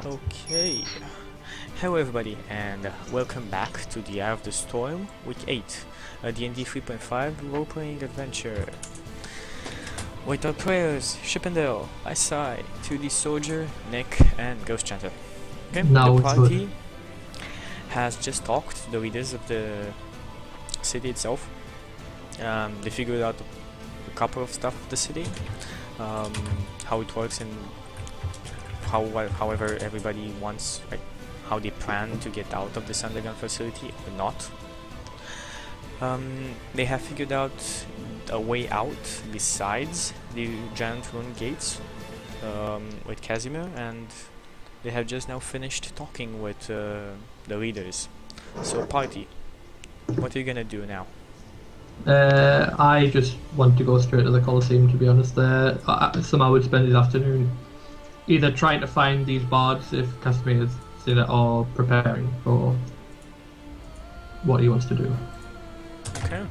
Okay, hello everybody and welcome back to the Eye of the Storm, Week 8, a D&D 3.5 role-playing adventure. With our players, Chippendale, Isai, 2D Soldier, Nick, and Ghost Chanter. Okay, Now the it's party has just talked to the leaders of the city itself. They figured out a couple of stuff of the city, how it works and however everybody wants, like how they plan to get out of this underground facility or not. They have figured out a way out besides the giant ruined gates with Casimir, and they have just now finished talking with the leaders. So party, what are you gonna do now? I just want to go straight to the Colosseum, to be honest. Somehow I would spend this afternoon either trying to find these bards, if Casimir has seen it, or preparing for what he wants to do. Okay.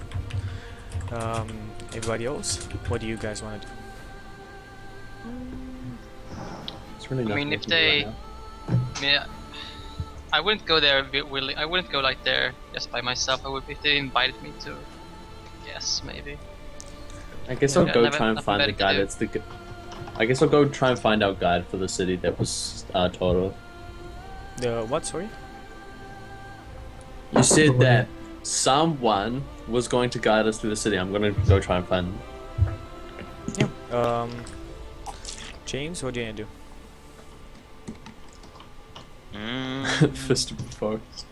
Everybody else, what do you guys want to do? It's really I mean, nothing if to do right they, now. I wouldn't go there willing. I wouldn't go like there just by myself. I would if they invited me to. Yes, maybe. I guess Yeah, I'll go never- try and nothing find the better to guy do. that's the. I guess I'll go try and find our guide for the city that was total. The what? Sorry. You said that someone was going to guide us through the city. I'm gonna go try and find. Yeah. James, what do you gonna do? Fist of the Forest.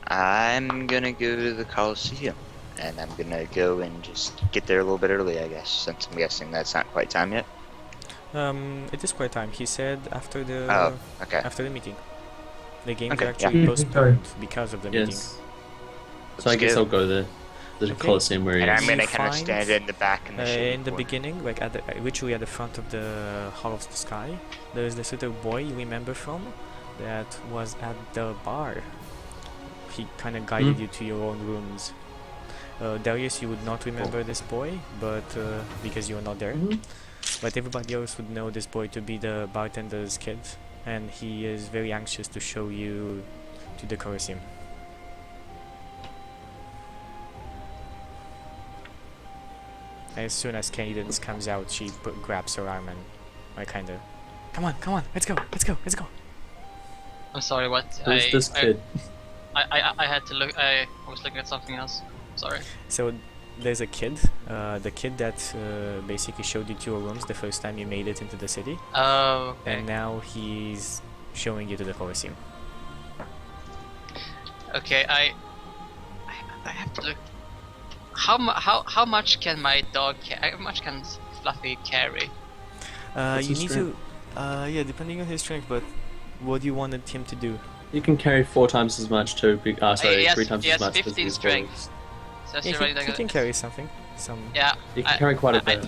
I'm gonna go to the Coliseum, and I'm gonna go and just get there a little bit early, I guess, since I'm guessing that's not quite time yet. It is quite time. He said after the Oh, okay. after the meeting. The game's Okay, actually yeah. postponed because of the meeting. Yes. So I Let's guess go. I'll go there. The Okay. Colosseum where he And is. I'm gonna You kind of find, stand in the back in the shady In the corner. beginning, like at the, literally at the front of the Hall of the Sky, there is this little boy you remember from that was at the bar. He kind of guided you to your own rooms. Darius, you would not remember this boy, but because you were not there. But everybody else would know this boy to be the bartender's kid, and he is very anxious to show you to the Colosseum. As soon as Cadence comes out, she grabs her arm and I kind of, come on, let's go. I'm sorry. What? Who's this kid? I had to look. I was looking at something else. Sorry. So there's a kid, the kid that basically showed you to your rooms the first time you made it into the city, Oh. Okay. and now he's showing you to the Colosseum. Okay. I have to look. How much can my dog? How much can Fluffy carry? What's You his need to, yeah, depending on his strength, but what do you wanted him to do? You can carry 4 times as much too. Sorry, he has- 3 times he as has much. 'cause 15 he's strength. wolves. So that's Yeah, already he like can carry something. Yeah. You can carry quite a bit.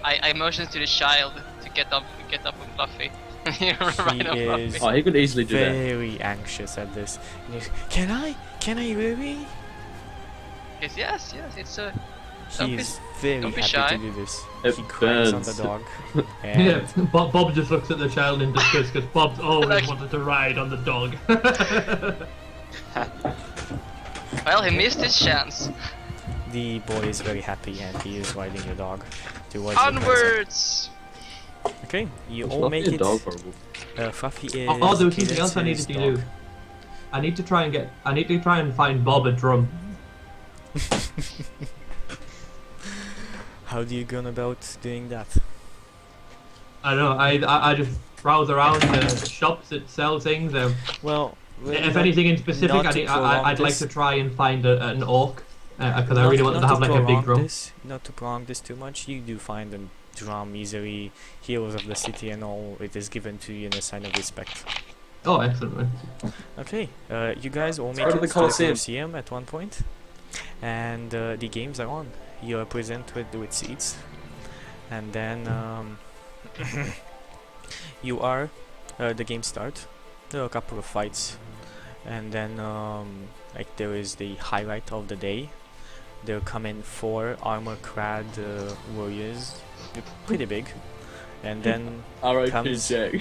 I motioned to the child to get up on Fluffy. Right on Fluffy. is Oh, he could easily do that. very anxious at this. And he's, can I really? Yes, it's a. Don't be He's very don't be happy shy. to do this. It He cries on the burns. dog. Yeah, And Bob just looks at the child in disgust because Bob's always Like- wanted to ride on the dog. Well, he missed his chance. the boy is very happy and he is riding your dog towards you guys. Onwards! Okay, you Is all Fluffy make a it. dog or a wolf? Fluffy is. Oh, there was something else I needed Cadence's to do. dog. I need to try and find Bob a drum. How do you go about doing that? I don't know. I just browse around the shops that sell things. Well, If anything in specific, not to prolong I'd like this. to try and find an orc because I really want them to have like a big prolong drum. this, not to prolong this too much, you do find a drum easily. Heroes of the city and all, it is given to you in a sign of respect. Oh, excellent. Man. Okay, you guys all make go to it the to the Colosseum. Colosseum at one point, and the games are on. You are present with seats, and then you are the game start. There are a couple of fights, and then like there is the highlight of the day. There come in 4 armor-clad warriors, they're pretty big, And then R.I.P. Comes- Jack.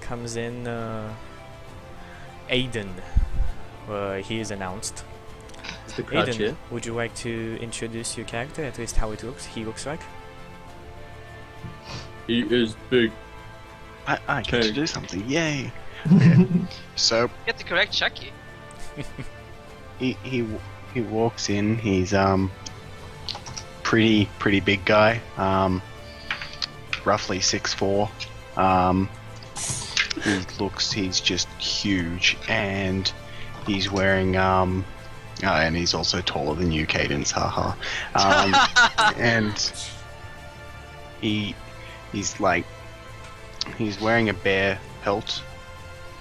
comes in Aiden. He is announced. It's the crouch Aiden, here. would you like to introduce your character, at least how he looks like? He is big. I get Okay. to do something. Yay! So Get the correct Chucky. he walks in. He's pretty big guy. Roughly 6'4". He's just huge, and he's wearing and he's also taller than you, Cadence. Haha. And he's wearing a bear pelt,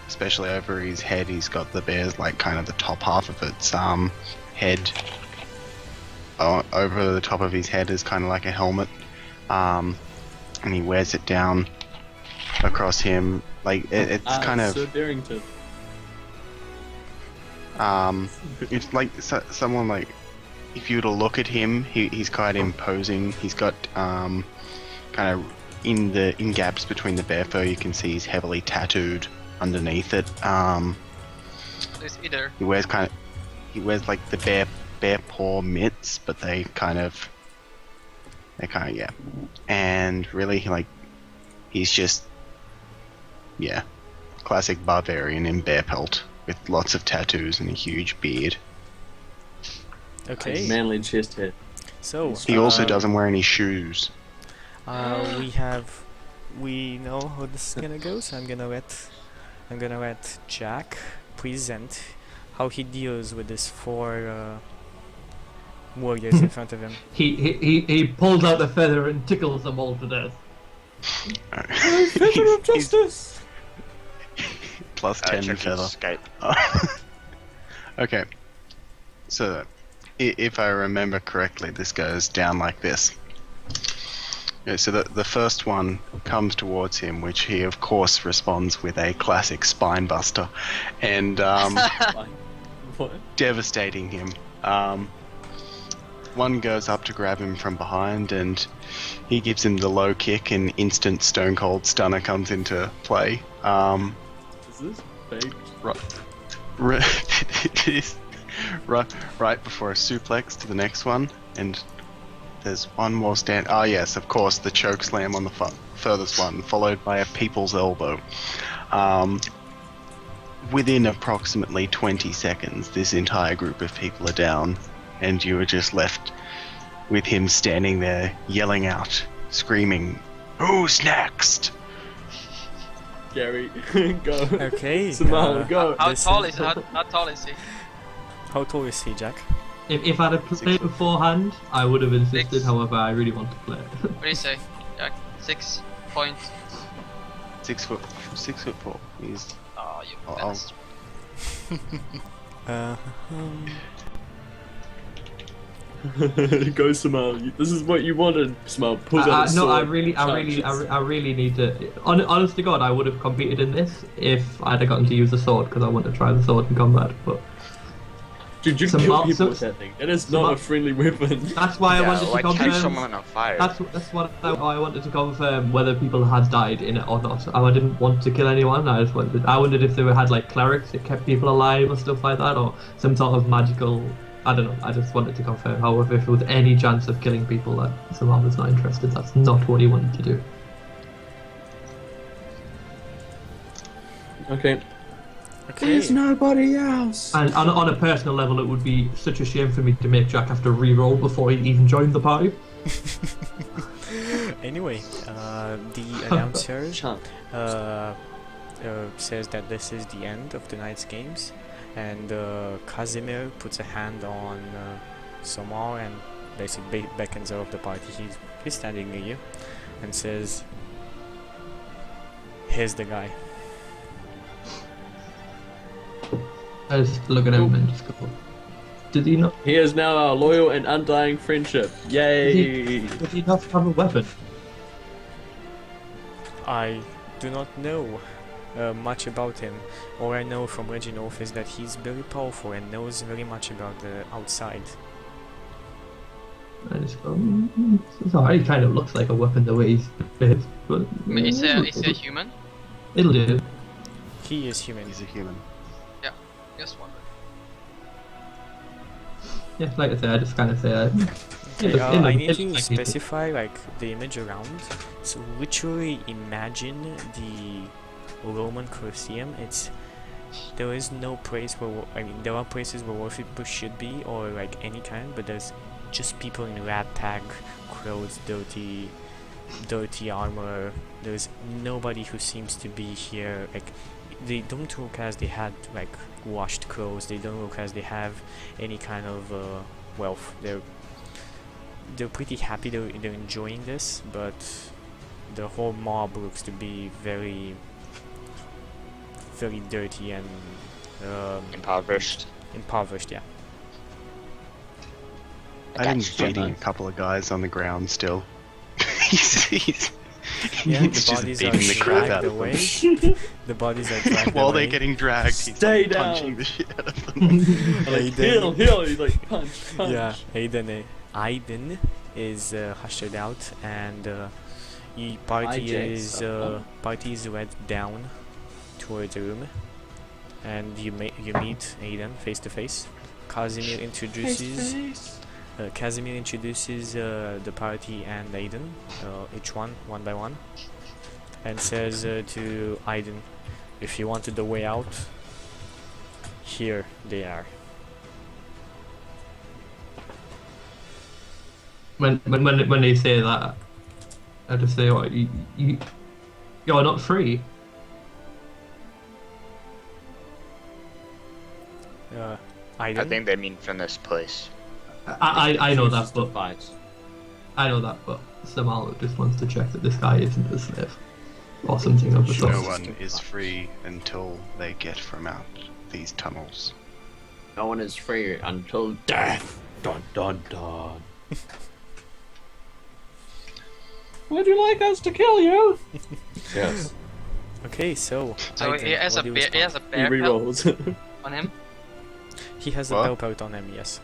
especially over his head. He's got the bear's like kind of the top half of its head. Over the top of his head is kind of like a helmet, and he wears it down across him. Like it's kind of Sir Darrington. it's like someone like, if you were to look at him, he's quite imposing. He's got kind of in gaps between the bear fur, you can see he's heavily tattooed underneath it. There's either. He wears like the bear paw mitts, but they kind of yeah. And really, he's just classic barbarian in bear pelt with lots of tattoos and a huge beard. Okay, Manly chest hair. so He also doesn't wear any shoes. we know how this is gonna go, so I'm gonna let Jack present how he deals with this 4 warriors in front of him. He pulls out the feather and tickles them all to death. He's Justice. plus 10 check feather. Skype. Okay, so if I remember correctly, this goes down like this. Yeah, so the first one comes towards him, which he of course responds with a classic spine buster, and What? devastating him. One goes up to grab him from behind, and he gives him the low kick, and instant stone cold stunner comes into play. Is this fake? It is right before a suplex to the next one, and there's one more stand. Ah, yes, of course, the choke slam on the furthest one, followed by a people's elbow. Within approximately 20 seconds, this entire group of people are down, and you are just left with him standing there, yelling out, screaming, "Who's next?" Gary, go. Okay, Samara, go. How This tall is- is how tall is he? how tall is he, Jack? If I'd have played beforehand, I would have insisted. 6. However, I really want to play it. What do you say? Jack? 6 point. 6 foot 4. He's Oh, you I'll- bastard. Go, Samara. This is what you wanted, Samara. Pull out the No, sword. I really need to. Honest to God, I would have competed in this if I'd have gotten to use the sword because I want to try the sword in combat. But Dude, you Some kill mar- people some- with that thing. It is some not mar- a friendly weapon. that's why I Yeah, wanted to like catch confirm. someone on fire. That's what I wanted to confirm whether people had died in it or not. I didn't want to kill anyone. I wondered if they had like clerics that kept people alive or stuff like that, or some sort of magical. I don't know. I just wanted to confirm. However, if there was any chance of killing people, that someone was not interested. That's not what he wanted to do. Okay. Okay. nobody else. And on a personal level, it would be such a shame for me to make Jack have to re-roll before he even joined the party. Anyway, the announcer Chant. says that this is the end of tonight's games, and Casimir puts a hand on Somar and basically beckons her off the party. He's standing near you and says, "Here's the guy." I just look at him and just go, did he not? He is now our loyal and undying friendship. Yay! Did he not have a weapon? I do not know much about him. All I know from Reginolf is that he's very powerful and knows very much about the outside. I just go, it's alright. He kind of looks like a weapon the way he's behaved, but Is he a human? it'll do. He is human. He's a human. Just wondering. Yeah, like I said, I just kind of say, Okay, I need to like specify like the image around. So literally imagine the Roman Colosseum. There is no place where there are places where worshippers should be, or like any kind, but there's just people in ragtag clothes, dirty armor. There's nobody who seems to be here. Like they don't look as they had like washed clothes. They don't look as they have any kind of wealth. They're pretty happy. They're enjoying this, but the whole mob looks to be very dirty and Impoverished. impoverished. Yeah. Iden's Attached to beating a knife. couple of guys on the ground still. he's Yeah, he's the just bodies beating are the crap dragged out of them. away. The bodies are dragged While away. they're getting dragged, he's Stay like, down. punching the shit out of them. Aiden, He's like punch. yeah, Aiden is ushered out, and party is led down towards the room, and you meet Aiden face to face. Casimir introduces the party and Aiden, each one by one, and says to Aiden, if you wanted the way out, here they are. When they say that, I just say, "Oh, you're not free." Aiden, I think they mean from this place. I know that, Chooses to but fight. I know that, but Samal just wants to check that this guy isn't a slave or something of the No sort. one is free until they get from out these tunnels. No one is free until death. Dun dun dun. Would you like us to kill you? Yes. okay, so So Aiden, he has a what do you bear, respond? bear pelt on him. He has What? a bell pouch on him, yes.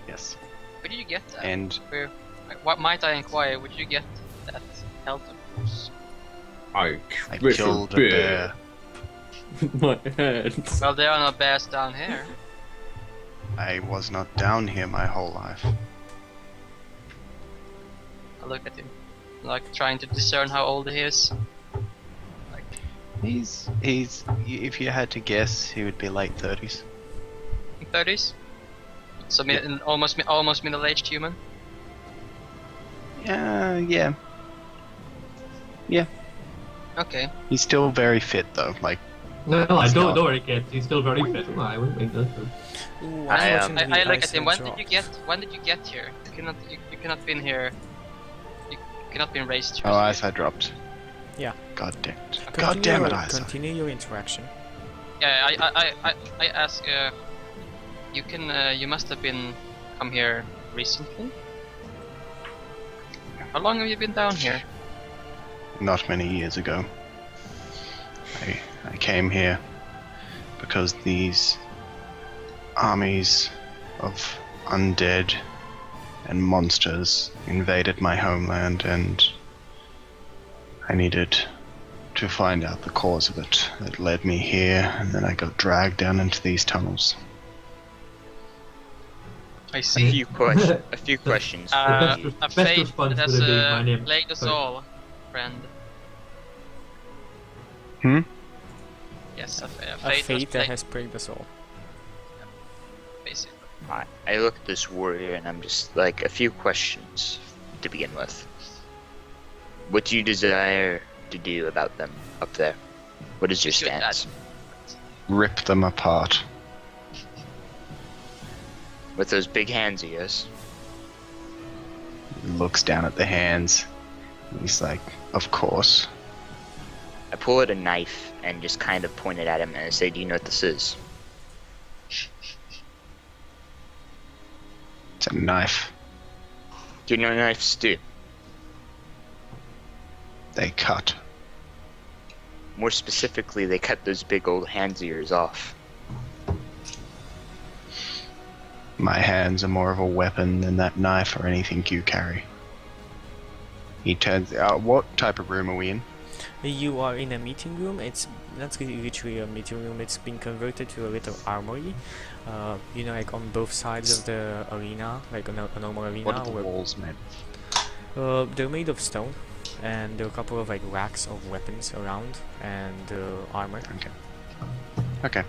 Yes. Where did you get that? And What might I inquire? Would you get that pelt of yours? I I killed a bear. My head. Well, there are no bears down here. I was not down here my whole life. I look at him, like trying to discern how old he is. He's if you had to guess, he would be late 30s. 30s. So almost middle-aged human. Yeah. Okay. He's still very fit though. Like No, I He's don't not. know kids. He's still very fit. No, I wouldn't make that. Ooh, I, unfortunately, I look at ice him. will When drop. did you get here? You cannot been here. You cannot been raised here. oh, Eyesight dropped. Yeah. God damn it. Continue God damn it, your- Eyesight. Continue your interaction. Yeah, I ask. You must have been come here recently. How long have you been down here? Not many years ago. I came here because these armies of undead and monsters invaded my homeland, and I needed to find out the cause of it. It led me here, and then I got dragged down into these tunnels. I A see. few questions. best for you. res- A best fate response that would has have been my name. plagued us Sorry. all, friend. Hmm? Yes, a A fate, fate that has has plagued us all. plagued, basically. I look at this warrior and I'm just like, a few questions to begin with. What do you desire to do about them up there? What is your Shoot that. stance? Rip them apart. With those big hands of yours? Looks down at the hands. He's like, of course. I pull out a knife and just kind of point it at him and I say, do you know what this is? It's a knife. Do you know what knives do? They cut. More specifically, they cut those big old hands of yours off. My hands are more of a weapon than that knife or anything you carry. He turns. What type of room are we in? You are in a meeting room. It's not really literally a meeting room. It's been converted to a little armory. You know, like on both sides of the arena, like a normal arena. What are the walls made? They're made of stone, and there are a couple of like racks of weapons around and armor. Okay.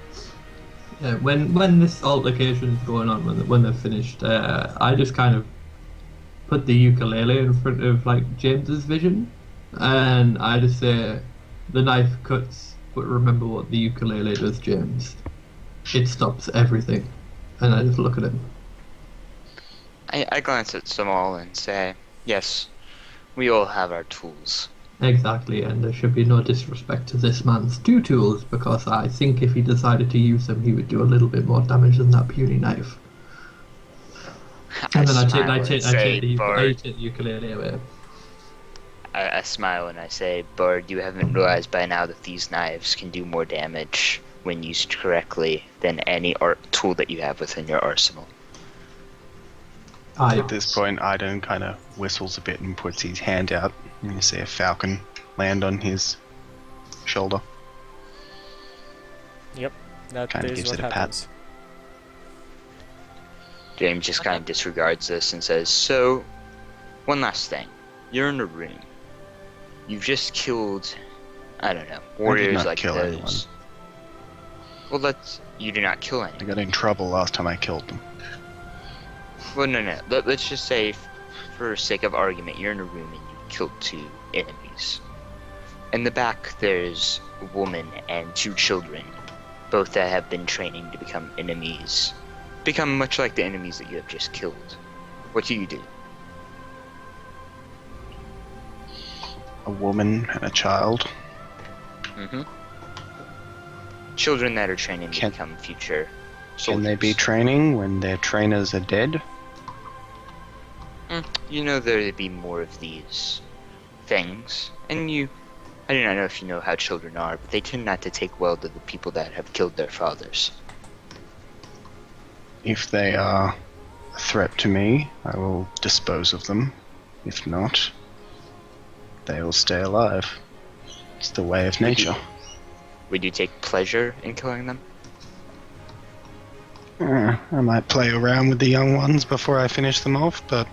Yeah, when this altercation is going on, when they're finished, I just kind of put the ukulele in front of like James's vision, and I just say, "The knife cuts, but remember what the ukulele does, James. It stops everything." And I just look at him. I glance at Samal and say, yes, we all have our tools. Exactly, and there should be no disrespect to this man's two tools, because I think if he decided to use them, he would do a little bit more damage than that puny knife. And then I take the ukulele away. I smile and I say, Bard, you haven't realized by now that these knives can do more damage when used correctly than any art tool that you have within your arsenal. At this point, Idun kind of whistles a bit and puts his hand out, and you see a falcon land on his shoulder. Yep, that Kinda is gives what it a pat. happens. James just kind of disregards this and says, so, one last thing. You're in a room. You've just killed, I don't know, warriors not like kill those. anyone. Well, you did not kill I anyone. got in trouble last time I killed them. Well, no. Let's just say, for sake of argument, you're in a room and you killed 2 enemies. In the back, there's a woman and 2 children, both that have been training to become enemies. Become much like the enemies that you have just killed. What do you do? A woman and a child. Mm-hmm. Children that are training to Can- become future soldiers. Can they be training when their trainers are dead? You know there'd be more of these things, and I do not know if you know how children are, but they tend not to take well to the people that have killed their fathers. If they are a threat to me, I will dispose of them. If not, they will stay alive. It's the way of nature. Would you take pleasure in killing them? I might play around with the young ones before I finish them off, but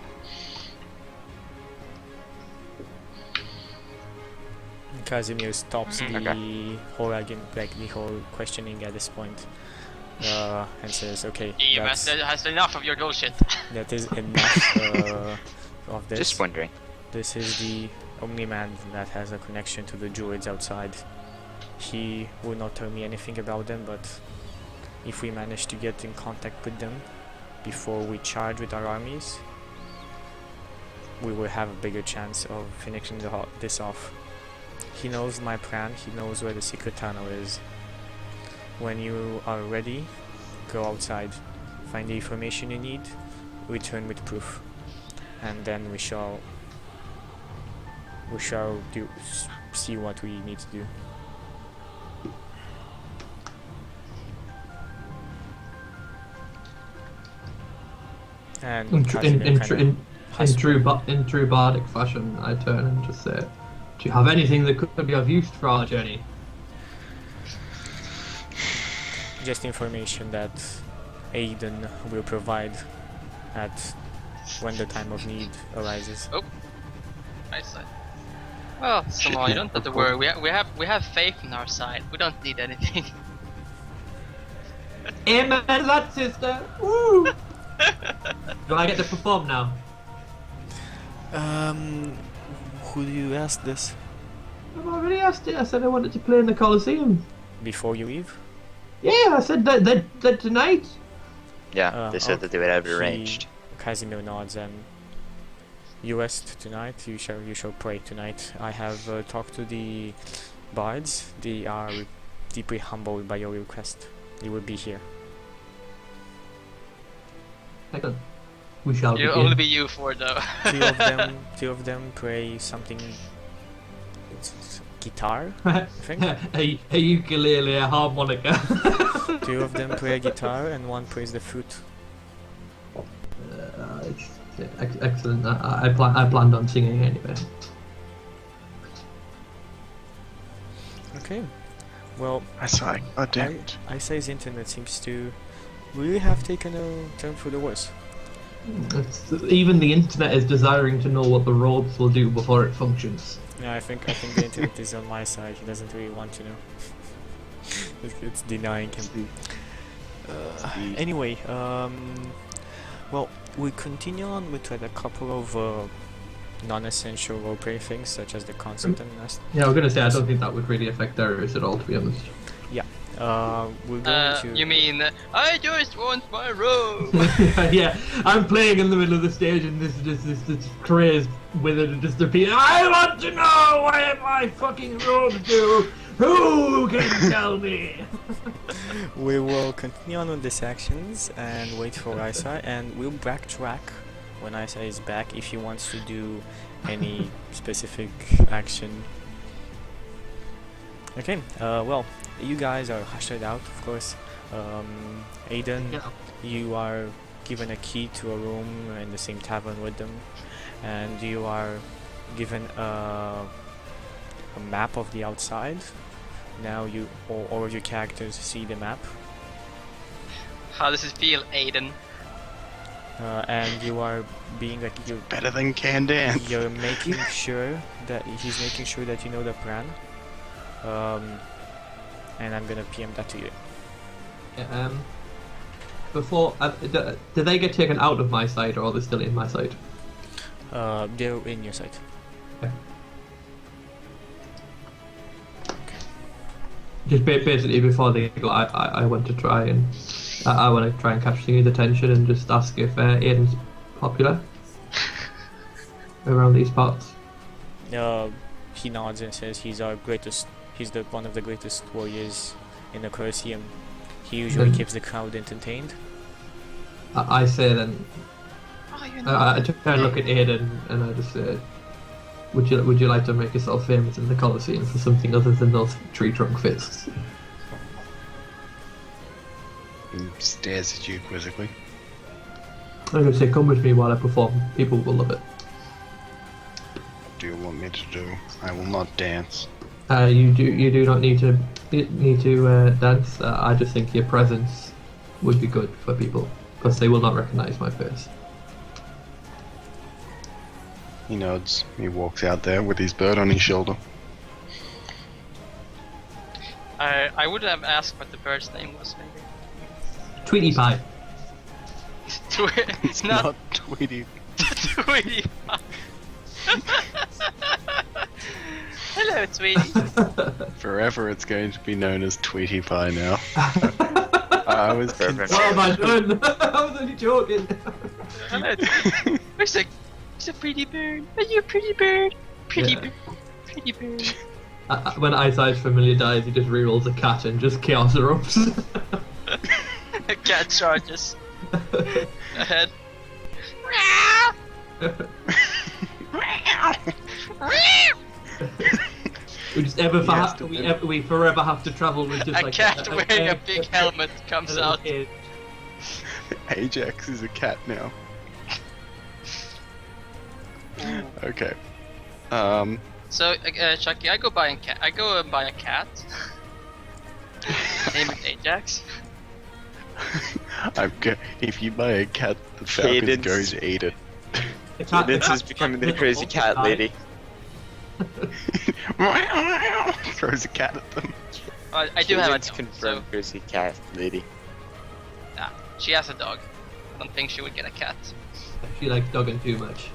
Casimir stops the Okay. whole argument, like the whole questioning at this point, and says, "Okay, He has enough of your bullshit. that is enough of this. Just wondering. This is the only man that has a connection to the druids outside. He will not tell me anything about them, but if we manage to get in contact with them before we charge with our armies, we will have a bigger chance of finishing this off. He knows my plan, he knows where the secret tunnel is. When you are ready, go outside, find the information you need, return with proof, and then we shall see what we need to do." And Casimir kinda In true bardic fashion, I turn and just say, "Do you have anything that could be of use for our journey?" just information that Aiden will provide when the time of need arises. Nice. Well, Samal, you don't have to worry. We have faith in our side. We don't need anything. Amen to that, sister! Woo! Do I get to perform now? Who do you ask this? I've already asked it. I said I wanted to play in the Colosseum. Before you leave? Yeah, I said that tonight. Yeah, they said that they would have it he- arranged. Casimir nods and you rest tonight. You shall pray tonight. I have talked to the bards. They are deeply humbled by your request. They will be here. Excellent. We shall You'll begin. only be you four though. Two of them pray something. It's guitar, I think. a ukulele, a harmonica. 2 of them play a guitar and 1 plays the flute. Yeah, excellent. I planned on singing anyway. Okay. Well, I say, oh damn it. Isai's internet seems to really have taken a turn for the worse. Even the internet is desiring to know what the roads will do before it functions. Yeah, I think the internet is on my side. He doesn't really want to know. It's denying him. Anyway, well, we continue on with a couple of non-essential roleplay things, such as the concert and nest. Yeah, I was gonna say I don't think that would really affect errors at all, to be honest. We're going to. You mean I just want my robe? Yeah, I'm playing in the middle of the stage and this crazed wizard just appears. I want to know where my fucking robe do. Who can tell me? We will continue on with the sections and wait for Isa, and we'll backtrack when Isa is back if he wants to do any specific action. Okay, well, you guys are ushered out, of course. Aiden, Yeah. you are given a key to a room in the same tavern with them, and you are given a map of the outside. Now all of your characters see the map, How does it feel, Aiden? and you are being like Better than can dance. you're making sure that he's making sure that you know the plan. And I'm gonna PM that to you. Yeah, before, did they get taken out of my side or are they still in my side? They're in your site. Just basically before they go, I want to try and catch Thingy's attention and just ask if Aiden's popular around these parts. He nods and says he's our greatest. He's one of the greatest warriors in the Colosseum. He usually keeps the crowd entertained. I say then. Oh, you know. I try and look at Aiden and I just say, would you like to make yourself famous in the Colosseum for something other than those tree trunk fists? He stares at you quizzically. I'm gonna say, come with me while I perform. People will love it. What do you want me to do? I will not dance. You do not need to dance. I just think your presence would be good for people because they will not recognize my face. He nods. He walks out there with his bird on his shoulder. I would have asked what the bird's name was, maybe. Tweety Pie. It's not Tweety. Tweety Pie. Hello, Tweety. Forever it's going to be known as Tweety Pie now. I was Perfect. What have I done? I was only joking. Hello, Tweety. It's a pretty bird. Are you a pretty bird? Pretty Yeah. bird. Pretty bird. When Eyesight Familiar dies, he just rerolls a cat and just chaos erupts. A cat charges ahead. We just we forever have to travel with just A like cat wearing a big helmet comes out. Ajax is a cat now. Okay. So, Chucky, I go buy a cat. Name it Ajax. If you buy a cat, the Falcon's Cadence. going to eat it. Cadence is becoming the crazy cat lady. Throws a cat at them. I do have a Cadence dog. confirmed crazy cat lady. So, nah, she has a dog. I don't think she would get a cat. She likes dogging too much.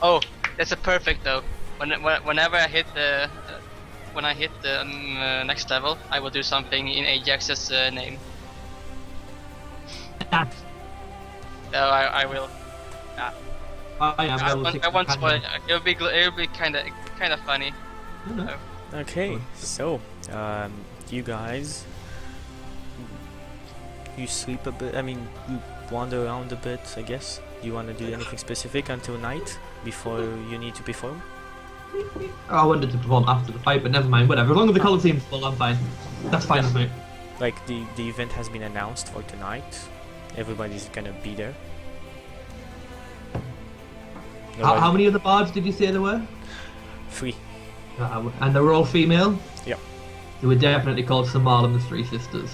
Oh, that's a perfect though. Whenever I hit the next level, I will do something in Ajax's name. Cat. So I will. I won't spoil it. It'll be kind of funny. Okay, so you guys, you sleep a bit. I mean, you wander around a bit. I guess. Do you want to do anything specific until night before you need to perform? I wanted to perform after the fight, but never mind. Whatever. As long as the Coliseum's full, I'm fine. That's fine with me. Like the event has been announced for tonight. Everybody's gonna be there. How many of the bards did you say there were? 3. And they were all female? Yep. They were definitely called Samal and the Three Sisters.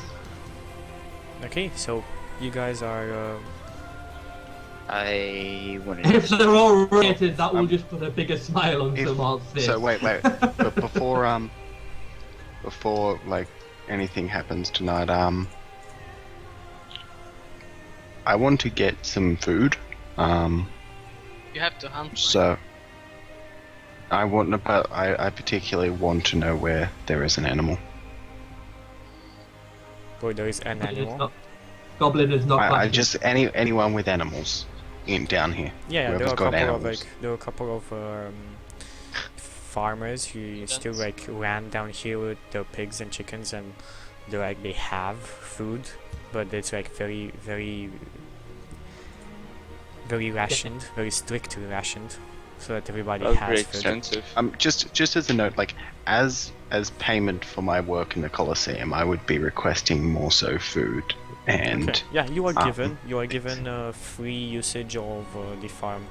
Okay, so you guys are. I want If to. they're all related, that will just put a bigger smile on If- Samal's face. So wait. But before like anything happens tonight, I want to get some food. You have to hunt. So I particularly want to know where there is an animal. Where there is an animal. Goblin is not. I classified. just anyone with animals down here. Yeah, there Whoever's are a got couple of animals. there are a couple of farmers who still like ran down here with their pigs and chickens, and they have food, but it's like very rationed, very strictly rationed, so that everybody That's has very food. expensive. Just as a note, like as payment for my work in the Colosseum, I would be requesting more so food and Okay. Yeah, you are um, given free usage of the farm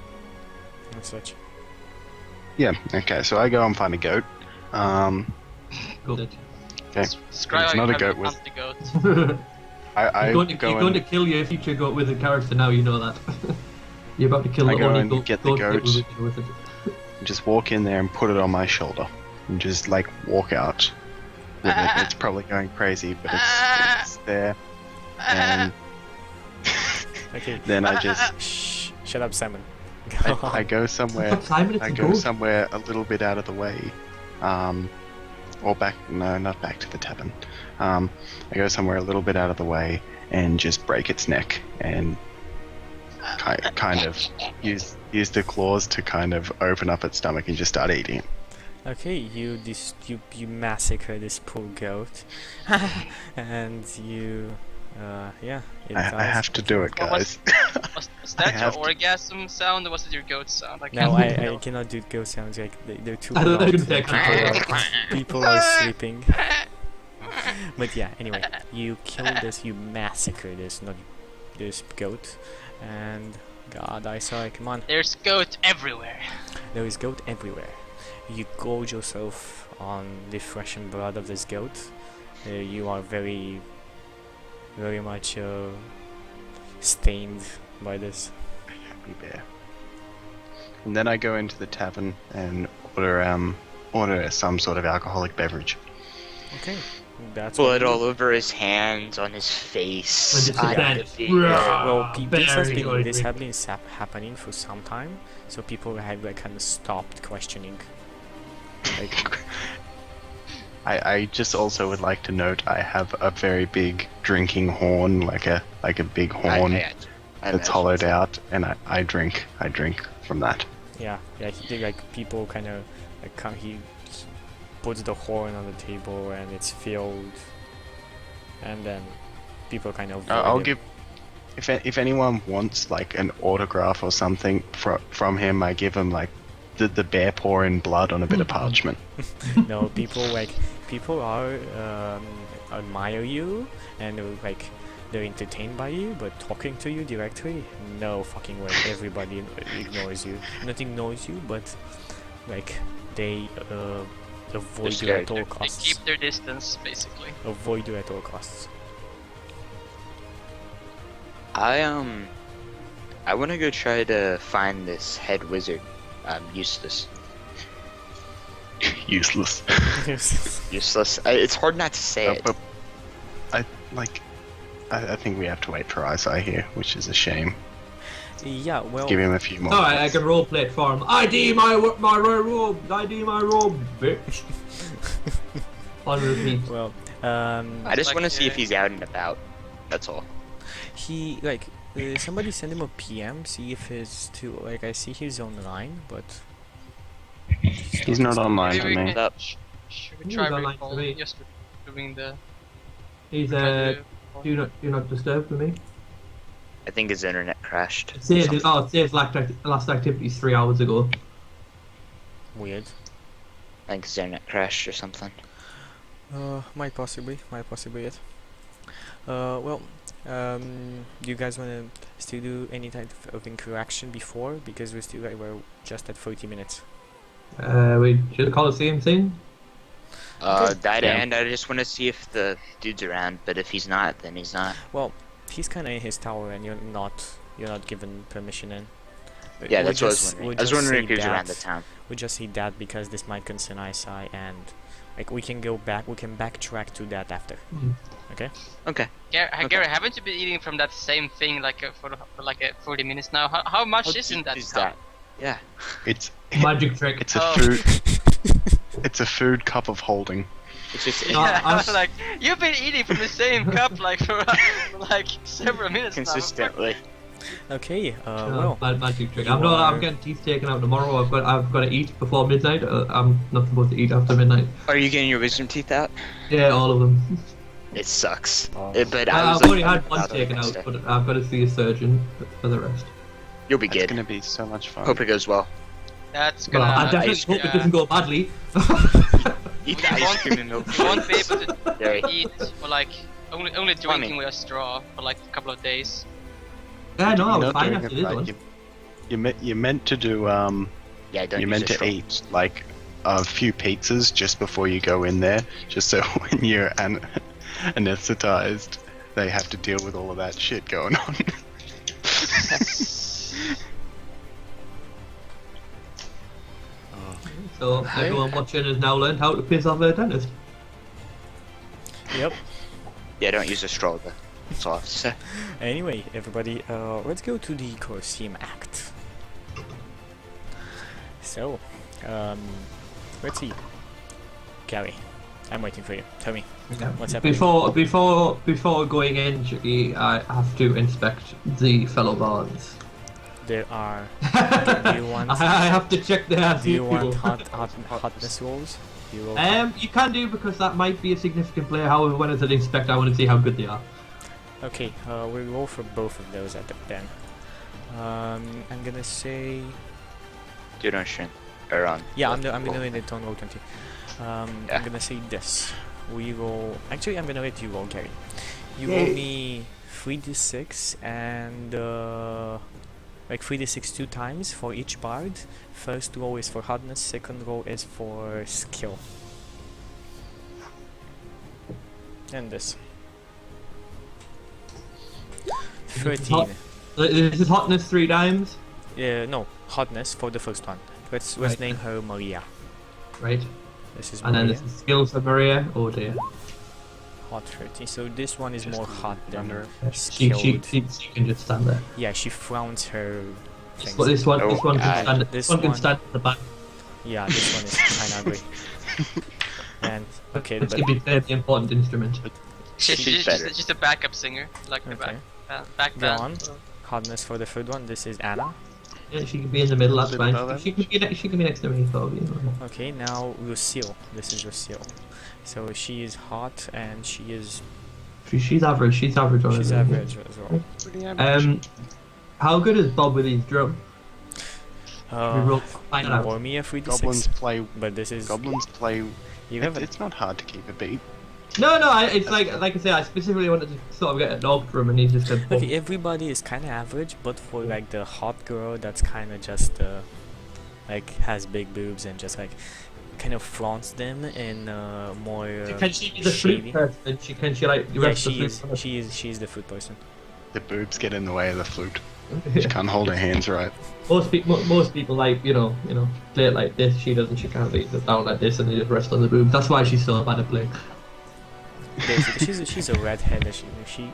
and such. yeah. Okay, so I go and find a goat. Good. Okay, Describe it's how not you a goat have with. hunt the goat. I you're go going to and kill your future goat with a character now, you know that. You're about to kill I the go only and goat, get the goat that goats. will be with it. just walk in there and put it on my shoulder and just like walk out with it. It's probably going crazy, but it's there. And Okay. then I just Shut up, Simon. I go somewhere. Simon, it's I a go goat. somewhere a little bit out of the way, or back. No, not back to the tavern. I go somewhere a little bit out of the way and just break its neck and kind of use the claws to kind of open up its stomach and just start eating it. Okay, you massacre this poor goat, and you, yeah, it I dies. have to do it, What was- guys. Was I that your have to- orgasm sound or was it your goat sound? I No, can't I tell. cannot do goat sounds. Like they're too I don't know loud. if you can say People are sleeping. But yeah, anyway, you kill this, you massacre this goat, and God, I saw it. Come on, There's goat everywhere. there is goat everywhere. You gorge yourself on the flesh and blood of this goat. You are very much stained by this. Happy bear. And then I go into the tavern and order some sort of alcoholic beverage. Okay, that's what Blood you do. all over his hands, on his face. And just I stand, had to be- "Rah!" Well, this has Very been good. happening for some time, so people have like kind of stopped questioning. Like, I just also would like to note I have a very big drinking horn, like a big horn I that's imagine hollowed so. out, and I drink from that. yeah, like people kind of like he puts the horn on the table and it's filled, and then people kind of. I'll avoid it. give if anyone wants like an autograph or something from him, I give him like the bear pouring blood on a bit of parchment. No, people are admire you and like they're entertained by you, but talking to you directly, no fucking way. Everybody ignores you. Not ignores you, but like they avoid you at all They costs. keep their distance, basically. Avoid you at all costs. I want to go try to find this head wizard, Useless. Useless. Useless. It's hard not to say it. But I think we have to wait for Isai here, which is a shame. Yeah, well, Give him a few more. Alright, I minutes. can roleplay it for him. ID my robe! ID my robe, bitch! On repeat. well, I just Like, want to see if he's out and about. That's all. he like somebody send him a PM, see if he's too like I see he's online, but He's not online to Maybe we me. can, Up. should we He's try online recall to me. just doing the... He's do not disturb for me. I think his internet crashed. It saves last activities 3 hours ago. weird. I think his internet crashed or something. Might possibly it. Well, do you guys want to still do any type of interaction before? Because we're just at 30 minutes. We do the Coliseum thing. That Yeah. and I just want to see if the dude's around, but if he's not, then he's not. He's kind of in his tower, and you're not given permission in. Yeah, We'll that's what I was just- wondering. we'll I was just wondering say if he was around the that- town. We just say that because this might concern Isai, and like we can backtrack to that after. Okay. Gary, haven't you been eating from that same thing for 40 minutes now? How much How is in deep that is cup? that? Yeah. It's Magic trick. it's a Oh. food. It's a food cup of holding. It's just No, I was- Like you've been eating from the same cup for like several minutes consistently. Okay. Well, Magic trick. you I'm are- getting teeth taken out tomorrow. I've got to eat before midnight. I'm not supposed to eat after midnight. Are you getting your wisdom teeth out? Yeah, all of them. It sucks. Oh. But I was I've already like, had one about it taken next out, day. but I've got to see a surgeon for the rest. You'll be It's good. gonna be so much fun. Hope it goes well. That's Well, gonna. I definitely ice hope it yeah. doesn't go badly. Eat We the ice won't- cream and milk. We won't be able to Gary. eat for like only Funny. drinking with a straw for like a couple of days. Yeah, no, I You're was not fine doing after it this right. one. You're meant to do Yeah, don't you're use meant a to straw. eat like a few pizzas just before you go in there, just so when you're anesthetized, they have to deal with all of that shit going on. So everyone watching has now learned how to piss off their dentist. yep. Yeah, don't use a straw though. That's all I have to say. Anyway, everybody, let's go to the Colosseum Act. So, let's see. Gary, I'm waiting for you. Tell me, what's happening? Before going in, Chucky, I have to inspect the fellow bards. There are. Do you want? I have to check their Do you want people. hotness rolls? Do you roll? You can do because that might be a significant player. However, when it's an inspect, I want to see how good they are. Okay, we'll roll for both of those at the then. I'm gonna say. Do it on strength. Or on. Yeah, I'm gonna let it on roll 20. Yeah. I'm gonna say this. We roll. Actually, I'm gonna let you roll, Gary. You roll Yay. me 3d6 and like 3d6 2 times for each bard. First roll is for hardness. Second roll is for skill. And this. 13. This is hotness 3 times, No, hotness for the first one. Let's Right. name her Maria. right? This is And then Maria. this is skills for Maria. Oh dear. Hot 30. So this one is Just more a hot than under- She skilled. she can just stand there. Yeah, she frowns her This things. one, this one, Oh, this one can God. stand. This This one can one- stand at the back. Yeah, this one is kind of ugly. And okay, Let's but give it the important instrument. She's better. Just a backup singer, like the okay. back Go band. on. Hardness for the third one. This is Anna. Yeah, she can be in the middle. That's Bit fine. above She can be next to me, probably. Okay, now Lucille. This is Lucille. So she is hot and she is She's average. She's average on she's everything. average as well. Pretty average. How good is Bob with his drum? We roll find out. roll me a 3d6. Goblins play. But this is Goblins play. you have It's not hard to keep a beat. No, it's like I say, I specifically wanted to sort of get an orc drum, and he just said, Okay, everybody is kind of average, but for like the hot girl that's kind of just like has big boobs and just like kind of flaunts them in more "Can she be the shady. flute person? Can she like the Yeah, rest of she the is. flute? She is the food person. The boobs get in the way of the flute. She can't hold her hands right. Most people like you know play it like this. She doesn't. She can't be down like this, and they just rest on the boobs. That's why she's so bad at playing. Basically, she's a redhead. And she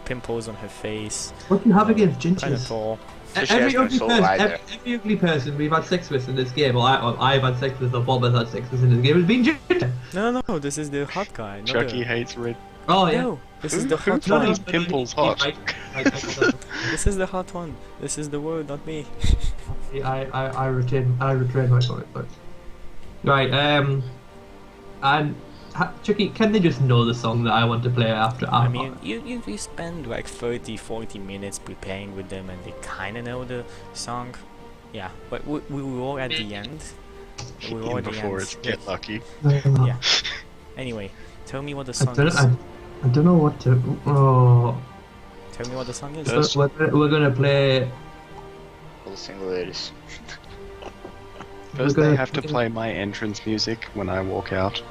pimples on her face. What do you have against Kind of gingers? tall. So she has no soul either. Every ugly person we've had sex with in this game, or I've had sex with, or Bob has had sex with in this game, has been ginger. No, this is the hot guy. Not Chucky the, hates red. Oh yeah. No, this is the Who hot No, one. finds pimples hot? This is the hot one. This is the word, not me. I retain my comment. But right, and Chucky, can they just know the song that I want to play after? I mean, you spend like 30-40 minutes preparing with them, and they kind of know the song. Yeah, but we roll at the end. We roll Even at the before end. it's get lucky. Yeah. Anyway, tell me what the song is. I don't know what to. Oh, Tell me what the song is. First- We're gonna play. All the single ladies. First, we're they gonna have to play my entrance music when I walk out,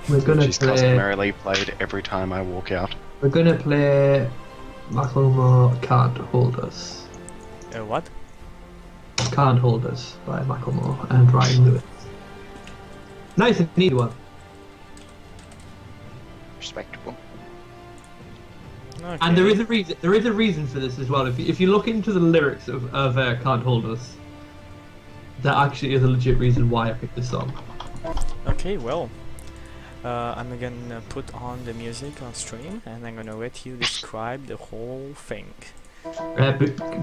We're gonna which is play. customarily played every time I walk out. We're gonna play. Macklemore Can't Hold Us. What? Can't Hold Us by Macklemore and Ryan Lewis. Nice and neat one. Respectable. Okay. And there is a reason. There is a reason for this as well. If you look into the lyrics of Can't Hold Us, there actually is a legit reason why I picked this song. Okay, well, I'm gonna put on the music on stream, and I'm gonna let you describe the whole thing.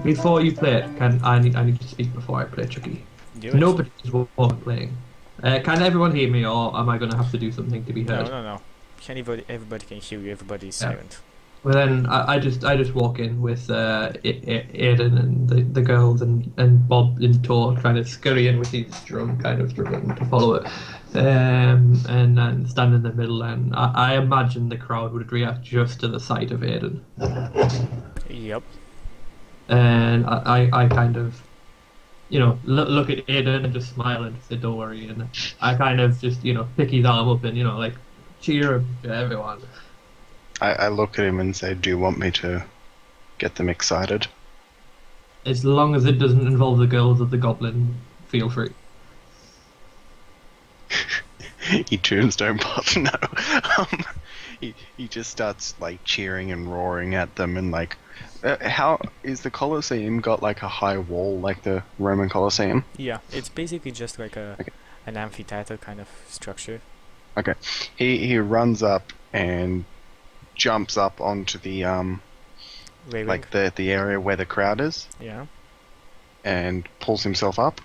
Before you play it, I need to speak before I play, Chucky. Do it. Nobody is what playing. Can everyone hear me, or am I gonna have to do something to be No, heard? no. Everybody can hear you. Everybody's Yeah. silent. Well then, I just walk in with Aiden and the girls and Bob in tow, trying to scurry in with his drum, kind of struggling to follow it, and then stand in the middle. And I imagine the crowd would react just to the sight of Aiden, Yep. and I kind of, look at Aiden and just smile and say, "Don't worry," and I kind of just pick his arm up and like cheer him to everyone. I look at him and say, "Do you want me to get them excited?" As long as it doesn't involve the girls of the Goblin, feel free. He tombstone pop. No, he just starts like cheering and roaring at them and like. How is the Colosseum got like a high wall like the Roman Colosseum? Yeah, it's basically just like Okay. an amphitheater kind of structure. Okay, he runs up and jumps up onto the Railing. like the area where the crowd is Yeah. and pulls himself up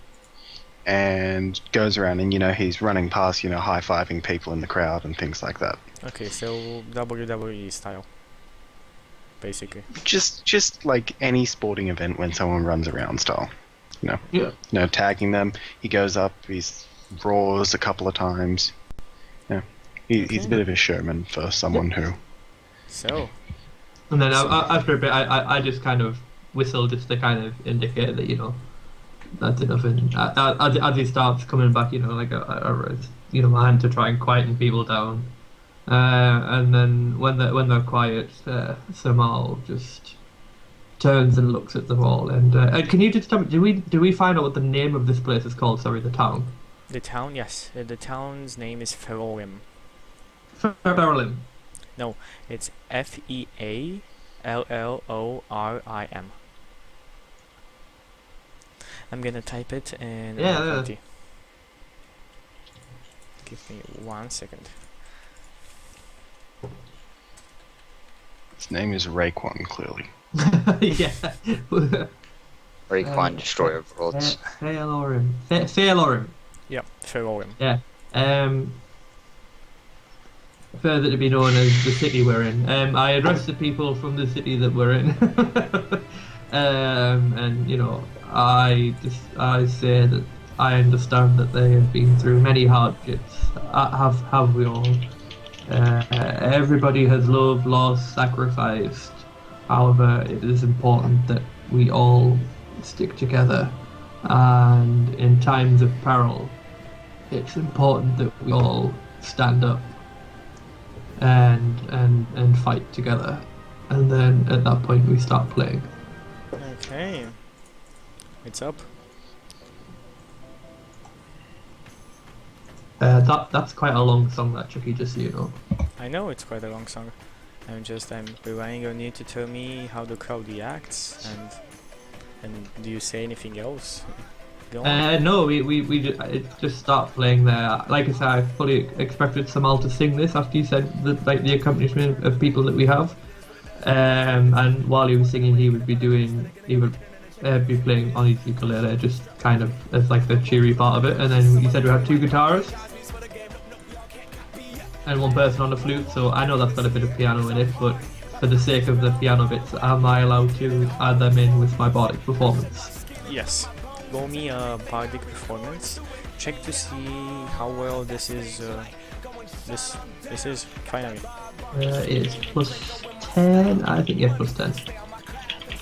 and goes around and he's running past high-fiving people in the crowd and things like that. Okay, so WWE style, basically. Just like any sporting event when someone runs around style. Yeah. Tagging them. He goes up, he roars a couple of times. He's a bit of a showman for someone who. So, And then after a bit, I just kind of whistle just to kind of indicate that that's enough. And as he starts coming back, like my hand to try and quieten people down. And then when they're quiet, Samal just turns and looks at them all. And can you just tell me, do we find out what the name of this place is called? Sorry, the town. the town, yes, the town's name is Ferolim. Ferolim. It's Feallorim. I'm gonna type it in Yeah, yeah. 20. Give me 1 second. His name is Raekwon, clearly. Yeah. Raekwon, Destroyer of Worlds. Ferolim. Ferolim. Yep, Ferolim. Yeah. Further to be known as the city we're in. I address the people from the city that we're in. And I say that I understand that they have been through many hardships. Have we all? Everybody has loved, lost, sacrificed. However, it is important that we all stick together. And in times of peril, it's important that we all stand up and fight together. And then at that point we start playing. Okay. It's up. That's quite a long song, that, Chucky, just so you know. I know it's quite a long song. I'm relying on you to tell me how the crowd reacts, and do you say anything else? Go on. No, we just start playing there. Like I said, I fully expected Samal to sing this after you said the accompaniment of people that we have. And while he was singing, he would be playing on his ukulele, just kind of as like the cheery part of it. And then you said we had 2 guitarists and 1 person on the flute. So I know that's got a bit of piano in it, but for the sake of the piano bits, am I allowed to add them in with my bardic performance? Yes. Roll me a bardic performance. Check to see how well this is. This is finally. It's plus 10? I think yes, plus 10.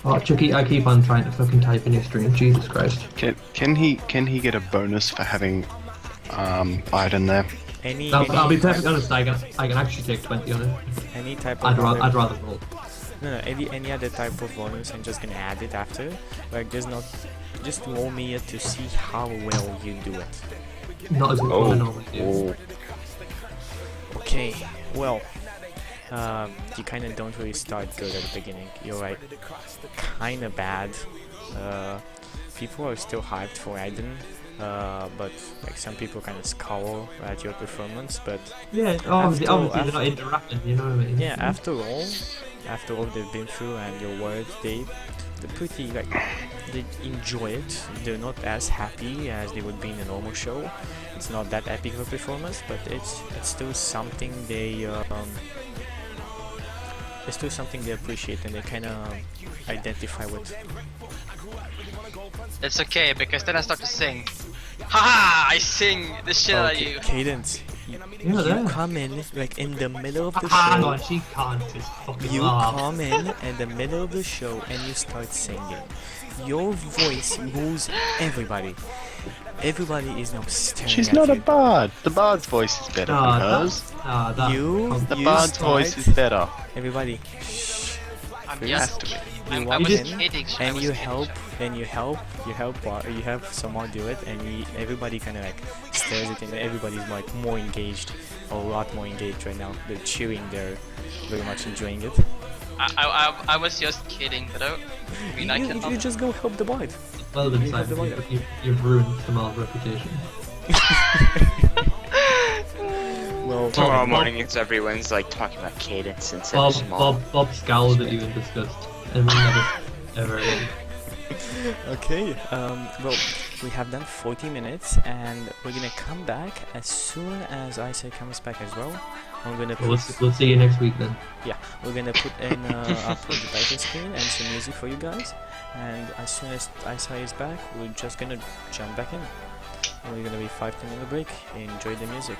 Oh, Chucky, I keep on trying to fucking type in your stream. Jesus Christ. Can he get a bonus for having Iden there? I'll be perfectly honest, I can actually take 20 on it. Any type of I'd rather roll. No, any other type of bonus. I'm just gonna add it after. Like, just roll me it to see how well you do it. Not as well as I normally do. Okay, well, you kind of don't really start good at the beginning. You're like kind of bad. People are still hyped for Aiden, but like some people kind of scowl at your performance. But Yeah, obviously they're not interacting, you know what I mean? yeah, after all they've been through and your words, they're pretty like they enjoy it. They're not as happy as they would be in a normal show. It's not that epic of a performance, but it's still something they appreciate and they kind of identify with. It's okay because then I start to sing. Haha! I sing the shit out of you. Cadence. You're You there. come in like in the middle of the Hang show. on, she can't just fucking You laugh. come in the middle of the show and you start singing. Your voice moves everybody. Everybody is now staring She's at not a you. bard. The bard's voice is better than hers. The You bard's start- voice is better. Everybody, shh. I'm First, just. you I walk was in kidding. I and was you kidding. help someone do it, and everybody kind of like stares at it, and everybody's like more engaged, a lot more engaged right now. They're cheering, they're very much enjoying it. I was just kidding, but I mean, I can. You just go help the bard. Well done, You have the Simon. light. You've ruined Samal's reputation. Well, Tomorrow Bob- morning, it's everyone's like talking about cadence instead of small. Bob scowled at you in disgust. And we never, ever again. okay, well, we have done 40 minutes, and we're gonna come back as soon as Isaac comes back as well. I'm gonna put, We'll see you next week then. yeah, we're gonna put in I'll put the title screen and some music for you guys, and as soon as Isaac is back, we're just gonna jump back in. We're gonna be 5-10 minute break. Enjoy the music.